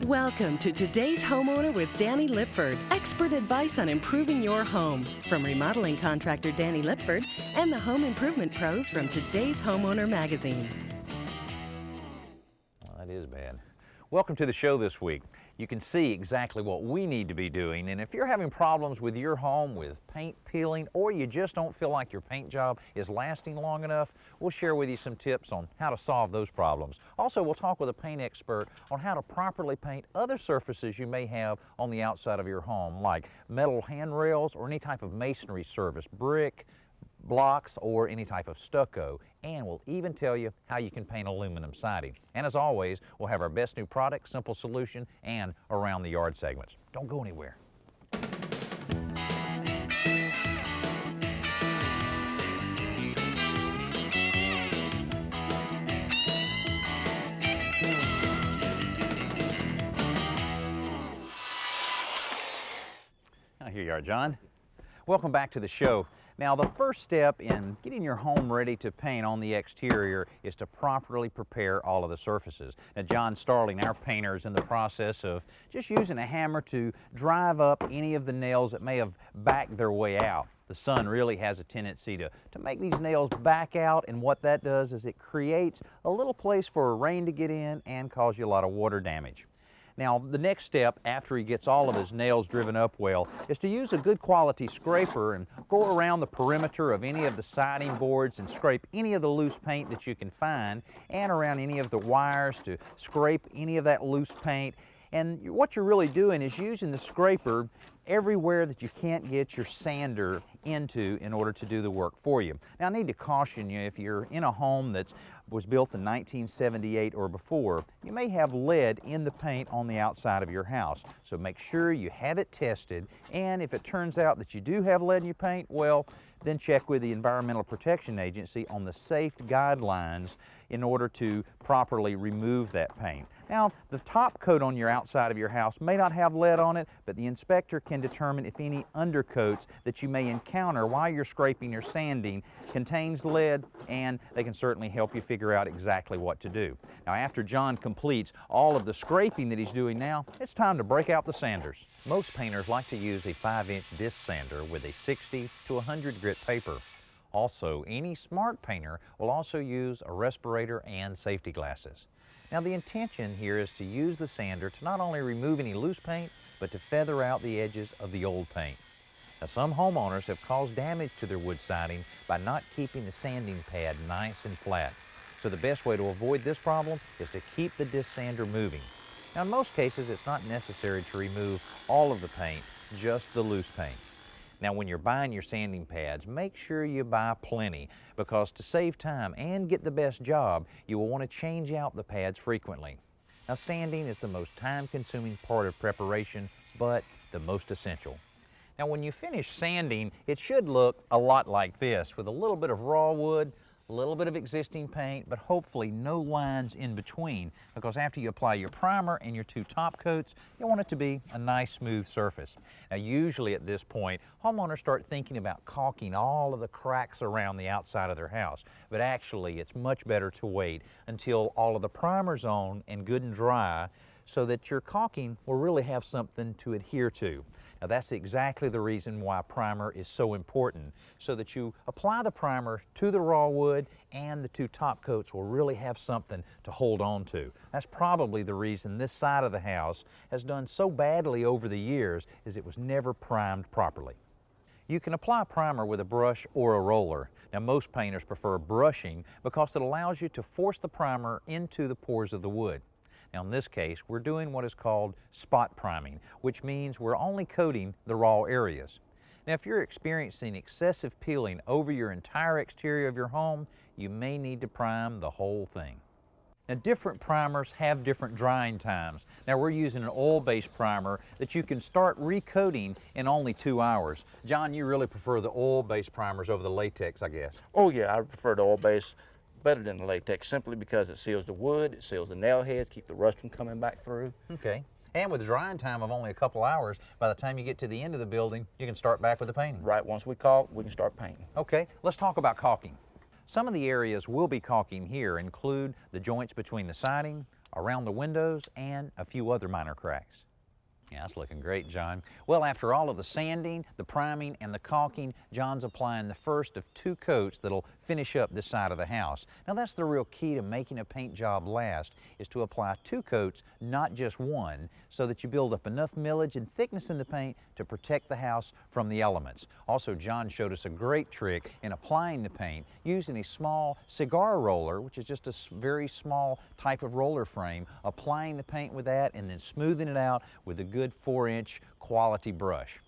Welcome to Today's Homeowner with Danny Lipford. Expert advice on improving your home from remodeling contractor Danny Lipford and the home improvement pros from Today's Homeowner magazine. Well, that is bad. Welcome to the show this week. You can see exactly what we need to be doing, and if you're having problems with your home with paint peeling, or you just don't feel like your paint job is lasting long enough, we'll share with you some tips on how to solve those problems. Also, we'll talk with a paint expert on how to properly paint other surfaces you may have on the outside of your home, like metal handrails or any type of masonry service, brick, blocks, or any type of stucco. And we'll even tell you how you can paint aluminum siding. And as always, we'll have our best new product, simple solution, and around the yard segments. Don't go anywhere. Here you are, John. Welcome back to the show. Now, the first step in getting your home ready to paint on the exterior is to properly prepare all of the surfaces. Now, John Starling, our painter, is in the process of just using a hammer to drive up any of the nails that may have backed their way out. The sun really has a tendency to make these nails back out, and what that does is it creates a little place for rain to get in and cause you a lot of water damage. Now, the next step after he gets all of his nails driven up well is to use a good quality scraper and go around the perimeter of any of the siding boards and scrape any of the loose paint that you can find, and around any of the wires to scrape any of that loose paint. And what you're really doing is using the scraper everywhere that you can't get your sander into in order to do the work for you. Now, I need to caution you, if you're in a home that was built in 1978 or before, you may have lead in the paint on the outside of your house. So make sure you have it tested, and if it turns out that you do have lead in your paint, well, then check with the Environmental Protection Agency on the safe guidelines in order to properly remove that paint. Now, the top coat on your outside of your house may not have lead on it, but the inspector can determine if any undercoats that you may encounter while you're scraping or sanding contains lead, and they can certainly help you figure out exactly what to do. Now, after John completes all of the scraping that he's doing now, it's time to break out the sanders. Most painters like to use a 5-inch disc sander with a 60 to 100 grit paper. Also, any smart painter will also use a respirator and safety glasses. Now, the intention here is to use the sander to not only remove any loose paint, but to feather out the edges of the old paint. Now, some homeowners have caused damage to their wood siding by not keeping the sanding pad nice and flat. So the best way to avoid this problem is to keep the disc sander moving. Now, in most cases, it's not necessary to remove all of the paint, just the loose paint. Now, when you're buying your sanding pads, make sure you buy plenty, because to save time and get the best job, you will want to change out the pads frequently. Now, sanding is the most time-consuming part of preparation, but the most essential. Now, when you finish sanding, it should look a lot like this, with a little bit of raw wood, a little bit of existing paint, but hopefully no lines in between, because after you apply your primer and your 2 top coats, you want it to be a nice smooth surface. Now, usually at this point, homeowners start thinking about caulking all of the cracks around the outside of their house, but actually it's much better to wait until all of the primer's on and good and dry, so that your caulking will really have something to adhere to. Now, that's exactly the reason why primer is so important, so that you apply the primer to the raw wood and the 2 top coats will really have something to hold on to. That's probably the reason this side of the house has done so badly over the years, is it was never primed properly. You can apply primer with a brush or a roller. Now, most painters prefer brushing because it allows you to force the primer into the pores of the wood. Now, in this case, we're doing what is called spot priming, which means we're only coating the raw areas. Now, if you're experiencing excessive peeling over your entire exterior of your home, you may need to prime the whole thing. Now, different primers have different drying times. Now, we're using an oil-based primer that you can start recoating in only 2 hours. John, you really prefer the oil-based primers over the latex, I guess. Oh yeah, I prefer the oil-based better than the latex, simply because it seals the wood, it seals the nail heads, keep the rust from coming back through. Okay. And with a drying time of only a couple hours, by the time you get to the end of the building, you can start back with the painting. Right, once we caulk, we can start painting. Okay, let's talk about caulking. Some of the areas we'll be caulking here include the joints between the siding, around the windows, and a few other minor cracks. Yeah, that's looking great, John. Well, after all of the sanding, the priming, and the caulking, John's applying the first of 2 coats that'll finish up this side of the house. Now, that's the real key to making a paint job last, is to apply 2 coats, not just 1, so that you build up enough millage and thickness in the paint to protect the house from the elements. Also, John showed us a great trick in applying the paint using a small cigar roller, which is just a very small type of roller frame, applying the paint with that and then smoothing it out with a good 4-inch quality brush.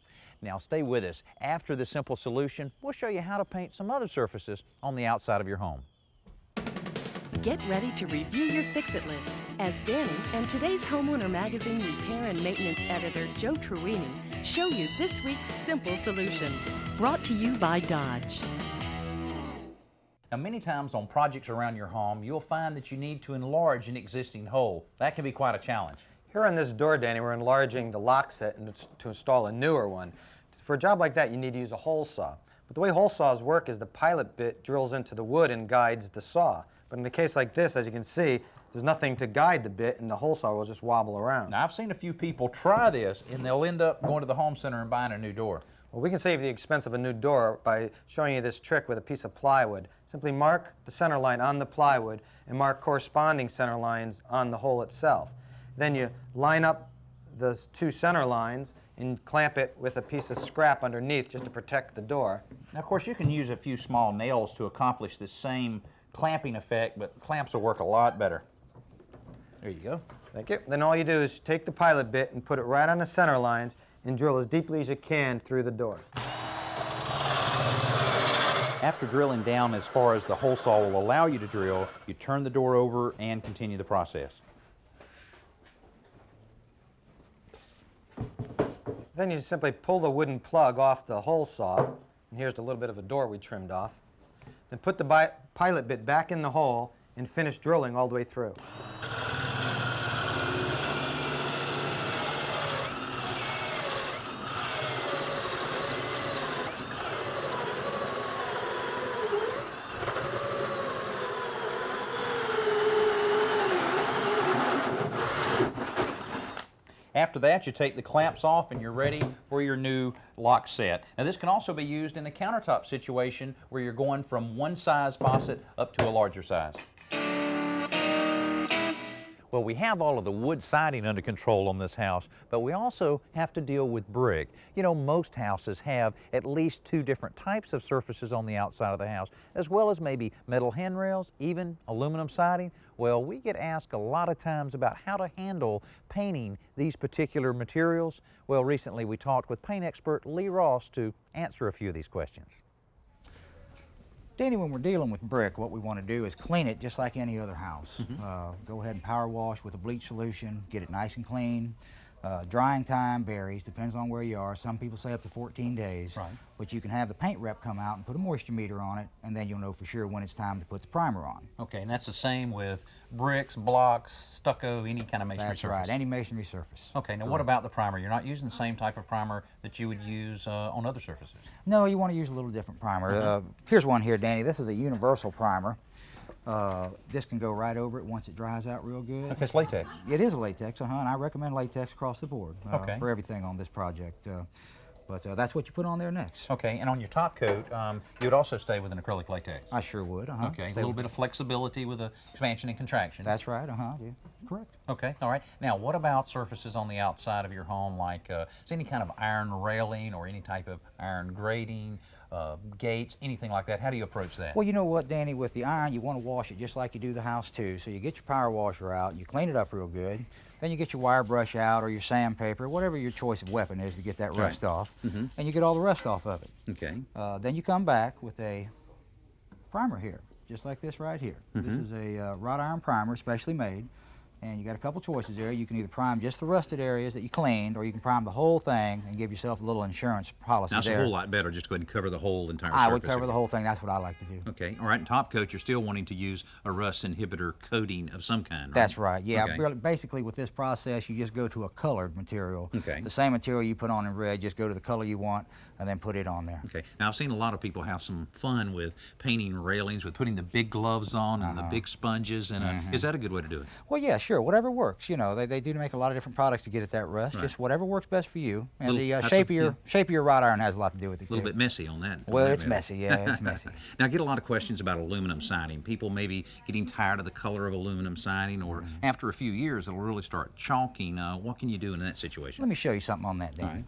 Now stay with us. After the simple solution, we'll show you how to paint some other surfaces on the outside of your home. Get ready to review your fix-it list as Danny and today's Homeowner Magazine repair and maintenance editor Joe Truini show you this week's simple solution. Brought to you by Dodge. Now, many times on projects around your home, you'll find that you need to enlarge an existing hole. That can be quite a challenge. Here on this door, Danny, we're enlarging the lock set to install a newer one. For a job like that, you need to use a hole saw. But the way hole saws work is the pilot bit drills into the wood and guides the saw. But in a case like this, as you can see, there's nothing to guide the bit, and the hole saw will just wobble around. Now, I've seen a few people try this, and they'll end up going to the home center and buying a new door. Well, we can save the expense of a new door by showing you this trick with a piece of plywood. Simply mark the center line on the plywood and mark corresponding center lines on the hole itself. Then you line up the 2 center lines and clamp it with a piece of scrap underneath just to protect the door. Now, of course, you can use a few small nails to accomplish this same clamping effect, but clamps will work a lot better. There you go. Thank you. Then all you do is take the pilot bit and put it right on the center lines and drill as deeply as you can through the door. After drilling down as far as the hole saw will allow you to drill, you turn the door over and continue the process. Then you simply pull the wooden plug off the hole saw, and here's a little bit of a door we trimmed off. Then put the pilot bit back in the hole and finish drilling all the way through. After that, you take the clamps off and you're ready for your new lock set. Now, this can also be used in a countertop situation where you're going from one size faucet up to a larger size. Well, we have all of the wood siding under control on this house, but we also have to deal with brick. You know, most houses have at least 2 different types of surfaces on the outside of the house, as well as maybe metal handrails, even aluminum siding. Well, we get asked a lot of times about how to handle painting these particular materials. Well, recently we talked with paint expert Lee Ross to answer a few of these questions. Danny, when we're dealing with brick, what we want to do is clean it just like any other house. Go ahead and power wash with a bleach solution, get it nice and clean. Drying time varies, depends on where you are. Some people say up to 14 days. Right. But you can have the paint rep come out and put a moisture meter on it, and then you'll know for sure when it's time to put the primer on. Okay, and that's the same with bricks, blocks, stucco, any kind of masonry That's surface? right, any masonry surface. Okay, now what about the primer? You're not using the same type of primer that you would use on other surfaces? No, you want to use a little different primer. Here's one here, Danny. This is a universal primer. This can go right over it once it dries out real good. Okay, it's latex. It is a latex, and I recommend latex across the board Okay. for everything on this project. But that's what you put on there next. Okay, and on your top coat, you would also stay with an acrylic latex. I sure would. Okay, a little bit of flexibility with the expansion and contraction. That's right. Yeah, correct. Okay, all right. Now, what about surfaces on the outside of your home, like is any kind of iron railing or any type of iron grating, gates, anything like that? How do you approach that? Well, you know what, Danny, with the iron, you want to wash it just like you do the house too. So you get your power washer out, you clean it up real good, then you get your wire brush out or your sandpaper, whatever your choice of weapon is to get that rust off, and you get all the rust off of it. Okay. Then you come back with a primer here, just like this right here. This is a wrought iron primer, specially made. And you got a couple choices there. You can either prime just the rusted areas that you cleaned, or you can prime the whole thing and give yourself a little insurance policy Now, it's there. a whole lot better just go ahead and cover the whole entire surface. I would cover the whole thing. That's what I like to do. Okay, all right. And top coat, you're still wanting to use a rust inhibitor coating of some kind, right? That's right. Yeah. Okay. Really, basically, with this process, you just go to a colored material. Okay. The same material you put on in red, just go to the color you want and then put it on there. Okay. Now, I've seen a lot of people have some fun with painting railings, with putting the big gloves on and the big sponges. And is that a good way to do it? Well, yeah, sure. Sure, whatever works. You know, they do make a lot of different products to get at that rust. Right. Just whatever works best for you. And the That's shape of your wrought iron has a lot to do with it, A little too. bit messy on that. Well, on that it's metal. messy, yeah, it's messy. Now, I get a lot of questions about aluminum siding. People may be getting tired of the color of aluminum siding, or after a few years, it'll really start chalking. What can you do in that situation? Let me show you something on that, Danny. All right.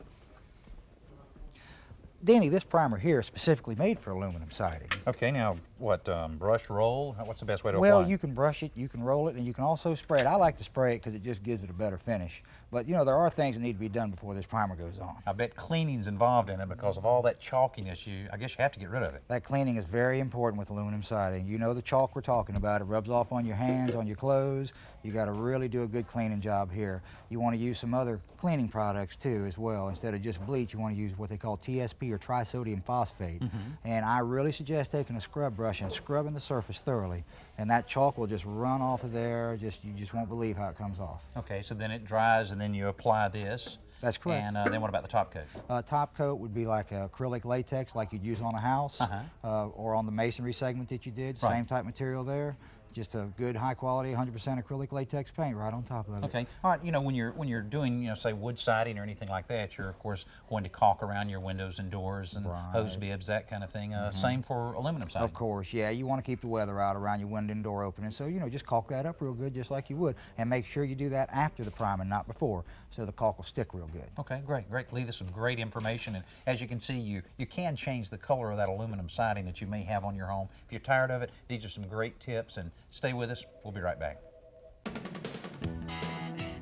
Danny, this primer here is specifically made for aluminum siding. Okay, now what, brush, roll? What's the best way to Well, apply? you can brush it, you can roll it, and you can also spray it. I like to spray it because it just gives it a better finish. But, you know, there are things that need to be done before this primer goes on. I bet cleaning's involved in it because of all that chalkiness. I guess you have to get rid of it. That cleaning is very important with aluminum siding. You know the chalk we're talking about. It rubs off on your hands, on your clothes. You got to really do a good cleaning job here. You want to use some other cleaning products too as well. Instead of just bleach, you want to use what they call TSP or trisodium phosphate. And I really suggest taking a scrub brush and scrubbing the surface thoroughly. And that chalk will just run off of there. You just won't believe how it comes off. Okay, so then it dries and then you apply this. That's correct. And then what about the top coat? Top coat would be like acrylic latex like you'd use on a house or on the masonry segment that you did. Right. Same type material there. Just a good high quality 100% acrylic latex paint right on top of it. Okay, all right, you know, when you're doing, you know, say wood siding or anything like that, you're of course going to caulk around your windows and doors and hose bibs, that kind of thing. Same for aluminum siding. Of course, yeah, you want to keep the weather out around your window and door opening, so, you know, just caulk that up real good just like you would, and make sure you do that after the primer, not before, so the caulk will stick real good. Okay, great. Lee, this is some great information, and as you can see, you can change the color of that aluminum siding that you may have on your home. If you're tired of it, these are some great tips, and stay with us. We'll be right back.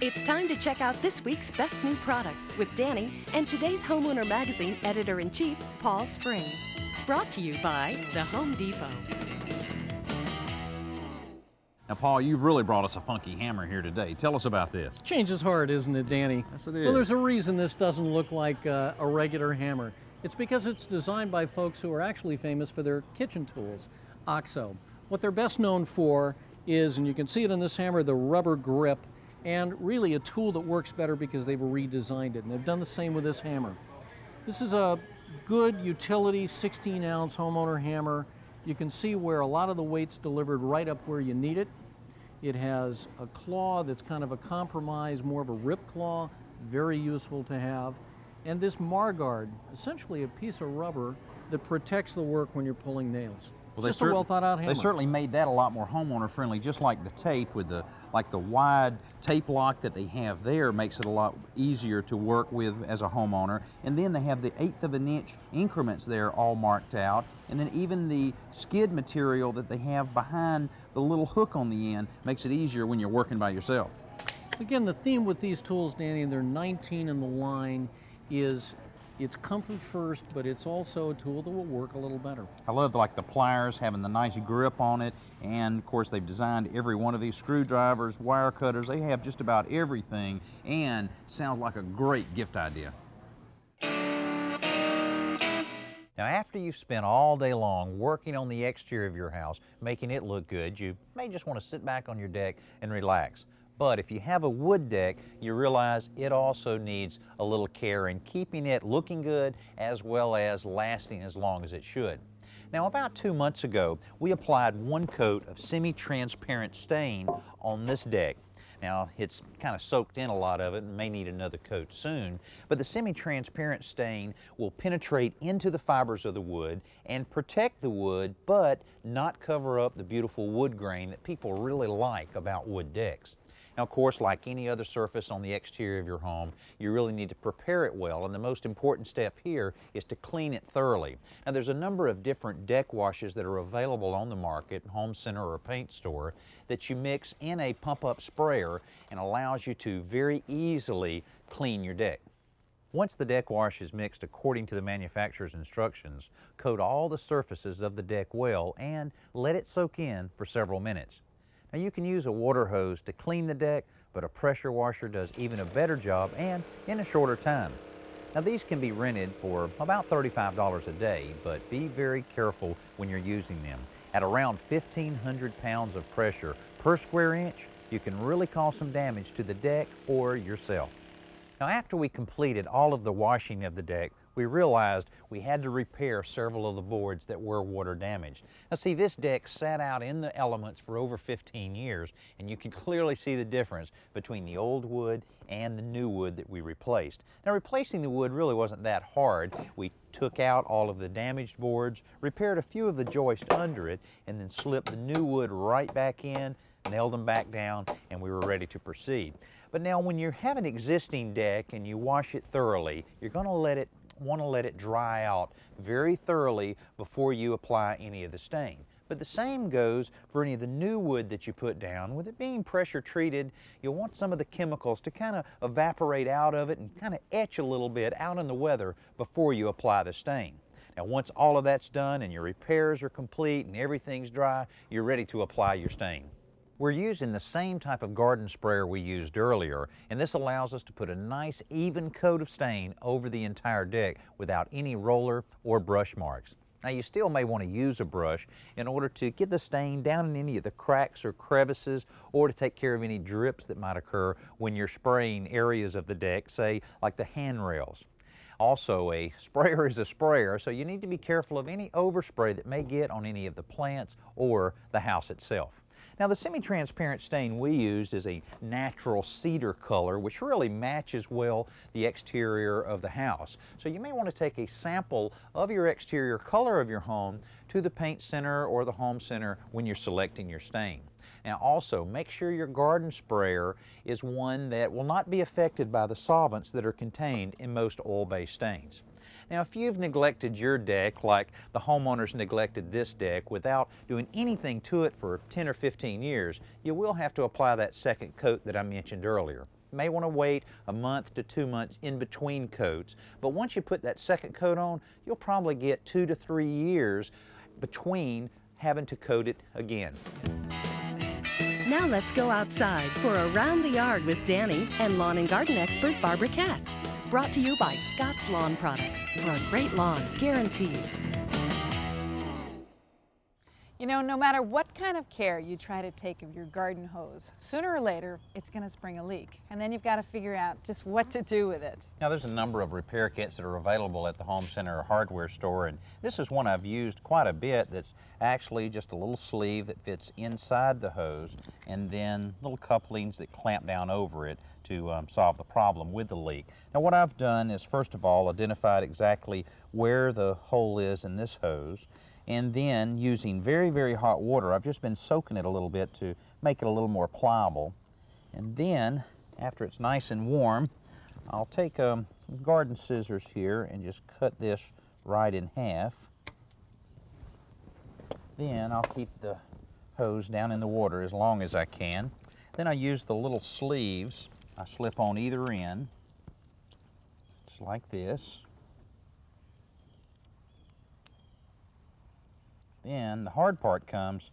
It's time to check out this week's best new product with Danny and today's Homeowner Magazine Editor-in-Chief, Paul Spring. Brought to you by the Home Depot. Now, Paul, you've really brought us a funky hammer here today. Tell us about this. Change is hard, isn't it, Danny? Yes, it is. Well, there's a reason this doesn't look like a regular hammer. It's because it's designed by folks who are actually famous for their kitchen tools, OXO. What they're best known for is, and you can see it in this hammer, the rubber grip, and really a tool that works better because they've redesigned it. And they've done the same with this hammer. This is a good utility 16-ounce homeowner hammer. You can see where a lot of the weight's delivered right up where you need it. It has a claw that's kind of a compromise, more of a rip claw, very useful to have. And this Marguard, essentially a piece of rubber that protects the work when you're pulling nails. Well, Just a well thought out hammer. They certainly made that a lot more homeowner friendly, just like the tape with the wide tape lock that they have there makes it a lot easier to work with as a homeowner. And then they have the 1/8 of an inch increments there all marked out. And then even the skid material that they have behind the little hook on the end makes it easier when you're working by yourself. Again, the theme with these tools, Danny, and they're 19 in the line, is it's comfort first, but it's also a tool that will work a little better. I love the pliers having the nice grip on it, and of course they've designed every one of these screwdrivers, wire cutters. They have just about everything, and sounds like a great gift idea. Now, after you've spent all day long working on the exterior of your house, making it look good, you may just want to sit back on your deck and relax. But if you have a wood deck, you realize it also needs a little care in keeping it looking good as well as lasting as long as it should. Now, about 2 months ago, we applied 1 coat of semi-transparent stain on this deck. Now, it's kind of soaked in a lot of it and may need another coat soon, but the semi-transparent stain will penetrate into the fibers of the wood and protect the wood, but not cover up the beautiful wood grain that people really like about wood decks. Now, of course, like any other surface on the exterior of your home, you really need to prepare it well, and the most important step here is to clean it thoroughly. Now, there's a number of different deck washes that are available on the market, home center or paint store, that you mix in a pump-up sprayer and allows you to very easily clean your deck. Once the deck wash is mixed according to the manufacturer's instructions, coat all the surfaces of the deck well and let it soak in for several minutes. Now, you can use a water hose to clean the deck, but a pressure washer does even a better job and in a shorter time. Now, these can be rented for about $35 a day, but be very careful when you're using them. At around 1,500 pounds of pressure per square inch, you can really cause some damage to the deck or yourself. Now, after we completed all of the washing of the deck, we realized we had to repair several of the boards that were water damaged. Now see, this deck sat out in the elements for over 15 years, and you can clearly see the difference between the old wood and the new wood that we replaced. Now replacing the wood really wasn't that hard. We took out all of the damaged boards, repaired a few of the joists under it, and then slipped the new wood right back in, nailed them back down, and we were ready to proceed. But now when you have an existing deck and you wash it thoroughly, you're going to want to let it dry out very thoroughly before you apply any of the stain. But the same goes for any of the new wood that you put down. With it being pressure treated, you'll want some of the chemicals to kind of evaporate out of it and kind of etch a little bit out in the weather before you apply the stain. Now once all of that's done and your repairs are complete and everything's dry, you're ready to apply your stain. We're using the same type of garden sprayer we used earlier, and this allows us to put a nice even coat of stain over the entire deck without any roller or brush marks. Now you still may want to use a brush in order to get the stain down in any of the cracks or crevices, or to take care of any drips that might occur when you're spraying areas of the deck, say like the handrails. Also, a sprayer is a sprayer, so you need to be careful of any overspray that may get on any of the plants or the house itself. Now the semi-transparent stain we used is a natural cedar color, which really matches well the exterior of the house. So you may want to take a sample of your exterior color of your home to the paint center or the home center when you're selecting your stain. Now also, make sure your garden sprayer is one that will not be affected by the solvents that are contained in most oil-based stains. Now if you've neglected your deck like the homeowners neglected this deck without doing anything to it for 10 or 15 years, you will have to apply that second coat that I mentioned earlier. You may want to wait a month to 2 months in between coats, but once you put that second coat on, you'll probably get 2 to 3 years between having to coat it again. Now let's go outside for Around the Yard with Danny and lawn and garden expert Barbara Katz. Brought to you by Scott's Lawn Products, for a great lawn, guaranteed. You know, no matter what kind of care you try to take of your garden hose, sooner or later it's going to spring a leak, and then you've got to figure out just what to do with it. Now there's a number of repair kits that are available at the home center or hardware store, and this is one I've used quite a bit that's actually just a little sleeve that fits inside the hose, and then little couplings that clamp down over it to solve the problem with the leak. Now what I've done is first of all identified exactly where the hole is in this hose, and then using very, very hot water, I've just been soaking it a little bit to make it a little more pliable. And then after it's nice and warm, I'll take some garden scissors here and just cut this right in half. Then I'll keep the hose down in the water as long as I can. Then I use the little sleeves. I slip on either end, just like this. Then the hard part comes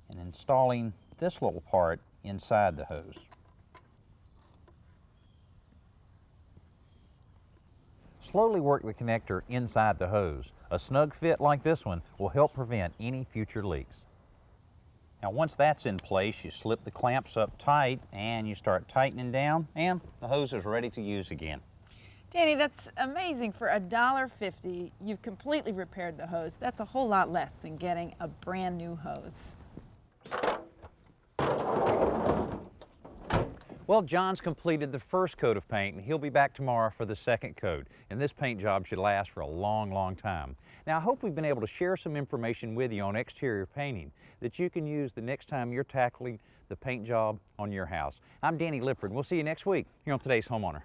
in installing this little part inside the hose. Slowly work the connector inside the hose. A snug fit like this one will help prevent any future leaks. Now once that's in place, you slip the clamps up tight and you start tightening down, and the hose is ready to use again. Danny, that's amazing. For $1.50, you've completely repaired the hose. That's a whole lot less than getting a brand new hose. Well, John's completed the first coat of paint, and he'll be back tomorrow for the second coat. And this paint job should last for a long, long time. Now, I hope we've been able to share some information with you on exterior painting that you can use the next time you're tackling the paint job on your house. I'm Danny Lipford. We'll see you next week here on Today's Homeowner.